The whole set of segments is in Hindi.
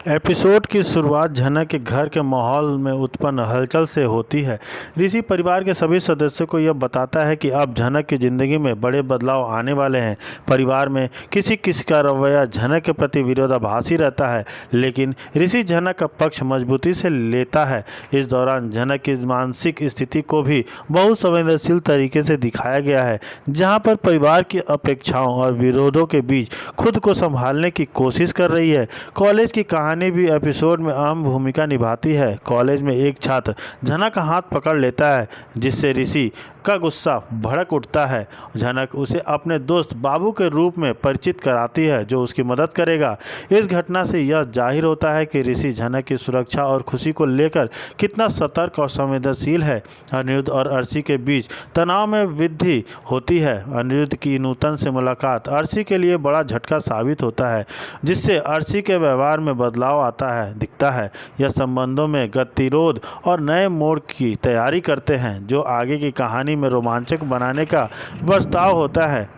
एपिसोड की शुरुआत झनक के घर के माहौल में उत्पन्न हलचल से होती है। ऋषि परिवार के सभी सदस्यों को यह बताता है कि अब झनक की जिंदगी में बड़े बदलाव आने वाले हैं। परिवार में किसी किसी का रवैया झनक के प्रति विरोधाभासी रहता है, लेकिन ऋषि झनक का पक्ष मजबूती से लेता है। इस दौरान झनक की मानसिक स्थिति को भी बहुत संवेदनशील तरीके से दिखाया गया है, जहाँ पर परिवार की अपेक्षाओं और विरोधों के बीच खुद को संभालने की कोशिश कर रही है। कॉलेज की कहानी भी एपिसोड में अहम भूमिका निभाती है। कॉलेज में एक छात्र झनक का हाथ पकड़ लेता है, जिससे ऋषि का गुस्सा भड़क उठता है। झनक उसे अपने दोस्त बाबू के रूप में परिचित कराती है, जो उसकी मदद करेगा। इस घटना से यह जाहिर होता है कि ऋषि झनक की सुरक्षा और खुशी को लेकर कितना सतर्क और संवेदनशील है। अनिरुद्ध और अर्शी के बीच तनाव में वृद्धि होती है। अनिरुद्ध की नूतन से मुलाकात अर्शी के लिए बड़ा झटका साबित होता है, जिससे अर्शी के व्यवहार में बदलाव दिखता है। यह संबंधों में गतिरोध और नए मोड़ की तैयारी करते हैं, जो आगे की कहानी में रोमांचक बनाने का प्रस्ताव होता है।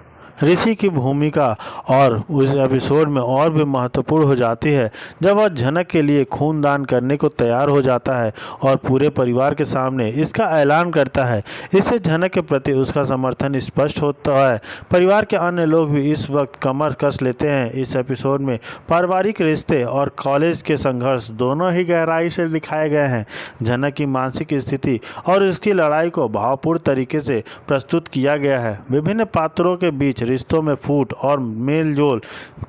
ऋषि की भूमिका और उस एपिसोड में और भी महत्वपूर्ण हो जाती है, जब वह झनक के लिए खूनदान करने को तैयार हो जाता है और पूरे परिवार के सामने इसका ऐलान करता है। इससे झनक के प्रति उसका समर्थन स्पष्ट होता है। परिवार के अन्य लोग भी इस वक्त कमर कस लेते हैं। इस एपिसोड में पारिवारिक रिश्ते और कॉलेज के संघर्ष दोनों ही गहराई से दिखाए गए हैं। झनक की मानसिक स्थिति और उसकी लड़ाई को भावपूर्ण तरीके से प्रस्तुत किया गया है। विभिन्न पात्रों के बीच रिश्तों में फूट और मेलजोल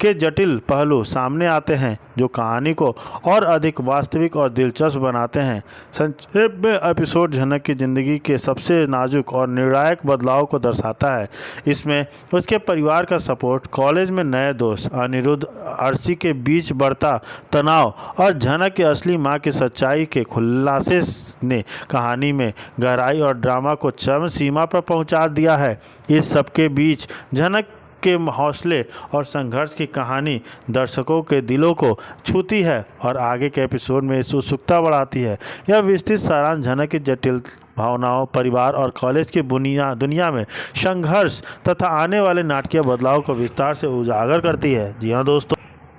के जटिल पहलू सामने आते हैं, जो कहानी को और अधिक वास्तविक और दिलचस्प बनाते हैं। संक्षेप में एपिसोड झनक की जिंदगी के सबसे नाजुक और निर्णायक बदलाव को दर्शाता है। इसमें उसके परिवार का सपोर्ट, कॉलेज में नए दोस्त, अनिरुद्ध अर्शी के बीच बढ़ता तनाव और झनक की असली मां की सच्चाई के खुलासे ने कहानी में गहराई और ड्रामा को चरम सीमा पर पहुंचा दिया है। इस सबके बीच झनक के हौसले और संघर्ष की कहानी दर्शकों के दिलों को छूती है और आगे के एपिसोड में उत्सुकता बढ़ाती है। यह विस्तृत सारांश झनक की जटिल भावनाओं, परिवार और कॉलेज की दुनिया में संघर्ष तथा आने वाले नाटकीय बदलाव को विस्तार से उजागर करती है। जी हाँ दोस्तों,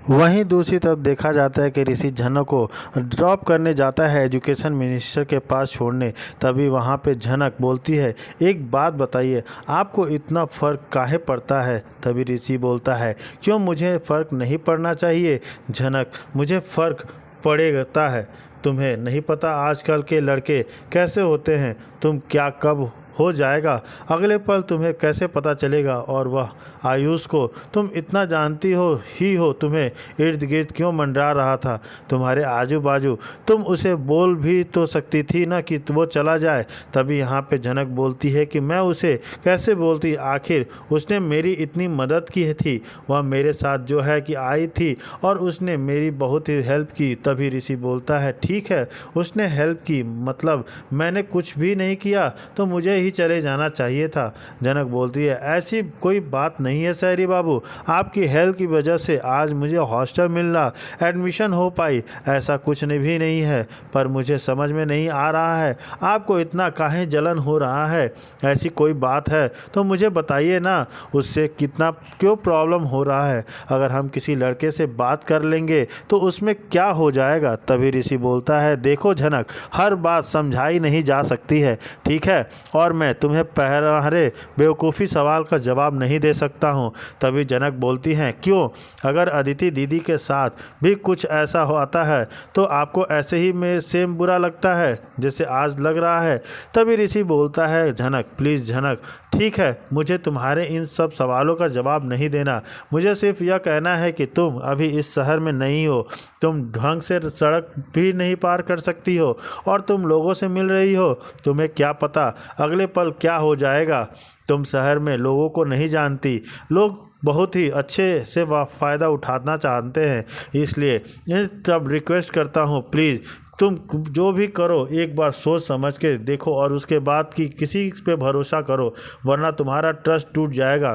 वहीं दूसरी तरफ देखा जाता है कि ऋषि झनक को ड्रॉप करने जाता है एजुकेशन मिनिस्टर के पास छोड़ने। तभी वहाँ पे झनक बोलती है, एक बात बताइए, आपको इतना फ़र्क काहे पड़ता है? तभी ऋषि बोलता है, क्यों मुझे फ़र्क नहीं पड़ना चाहिए? झनक, मुझे फ़र्क पड़ता है। तुम्हें नहीं पता आजकल के लड़के कैसे होते हैं? तुम क्या कब हो जाएगा, अगले पल तुम्हें कैसे पता चलेगा? और वह आयुष को तुम इतना जानती हो, तुम्हें इर्द गिर्द क्यों मंडरा रहा था, तुम्हारे आजू बाजू? तुम उसे बोल भी तो सकती थी ना कि वो चला जाए। तभी यहाँ पे झनक बोलती है कि मैं उसे कैसे बोलती, आखिर उसने मेरी इतनी मदद की थी, वह मेरे साथ जो है कि आई थी और उसने मेरी बहुत ही हेल्प की। तभी ऋषि बोलता है, ठीक है, उसने हेल्प की, मतलब मैंने कुछ भी नहीं किया तो मुझे ही चले जाना चाहिए था। जनक बोलती है, ऐसी कोई बात नहीं है सहरी बाबू, आपकी हेल्प की वजह से आज मुझे हॉस्टल मिलना, एडमिशन हो पाई, ऐसा कुछ भी नहीं है। पर मुझे समझ में नहीं आ रहा है आपको इतना काहे जलन हो रहा है। ऐसी कोई बात है तो मुझे बताइए ना, उससे कितना क्यों प्रॉब्लम हो रहा है? अगर हम किसी लड़के से बात कर लेंगे तो उसमें क्या हो जाएगा? तभी ऋषि बोलता है, देखो झनक, हर बात समझाई नहीं जा सकती है, ठीक है, और मैं तुम्हें पहरे बेवकूफ़ी सवाल का जवाब नहीं दे सकता हूँ। तभी जनक बोलती हैं, क्यों? अगर अदिति दीदी के साथ भी कुछ ऐसा होता है तो आपको ऐसे ही में सेम बुरा लगता है जैसे आज लग रहा है? तभी ऋषि बोलता है, झनक प्लीज़ झनक, ठीक है, मुझे तुम्हारे इन सब सवालों का जवाब नहीं देना, मुझे सिर्फ यह कहना है कि तुम अभी इस शहर में नहीं हो, तुम ढंग से सड़क भी नहीं पार कर सकती हो और तुम लोगों से मिल रही हो। तुम्हें क्या पता अगले पल क्या हो जाएगा? तुम शहर में लोगों को नहीं जानती, लोग बहुत ही अच्छे से फ़ायदा उठाना चाहते हैं, इसलिए सब रिक्वेस्ट करता हूँ, प्लीज़ तुम जो भी करो एक बार सोच समझ के देखो और उसके बाद की किसी पे भरोसा करो, वरना तुम्हारा ट्रस्ट टूट जाएगा।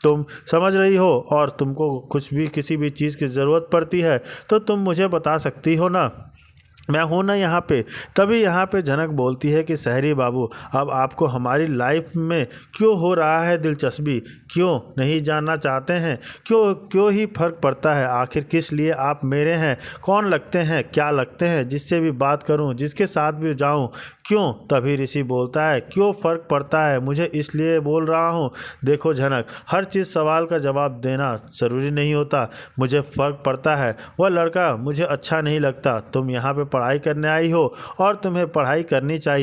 तुम समझ रही हो, और तुमको कुछ भी किसी भी चीज़ की ज़रूरत पड़ती है तो तुम मुझे बता सकती हो ना। मैं हूं ना यहाँ पे। तभी यहाँ पे जनक बोलती है कि शहरी बाबू, अब आपको हमारी लाइफ में क्यों हो रहा है दिलचस्पी, क्यों नहीं जानना चाहते हैं, क्यों क्यों ही फर्क पड़ता है, आखिर किस लिए आप मेरे हैं, कौन लगते हैं, क्या लगते हैं, जिससे भी बात करूं, जिसके साथ भी जाऊं, क्यों। तभी ऋषि बोलता है, क्यों फर्क पड़ता है, मुझे इसलिए बोल रहा हूँ। देखो जनक, हर चीज़ सवाल का जवाब देना ज़रूरी नहीं होता। मुझे फ़र्क पड़ता है, वह लड़का मुझे अच्छा नहीं लगता। तुम यहाँ पे पढ़ाई करने आई हो और तुम्हें पढ़ाई करनी चाहिए।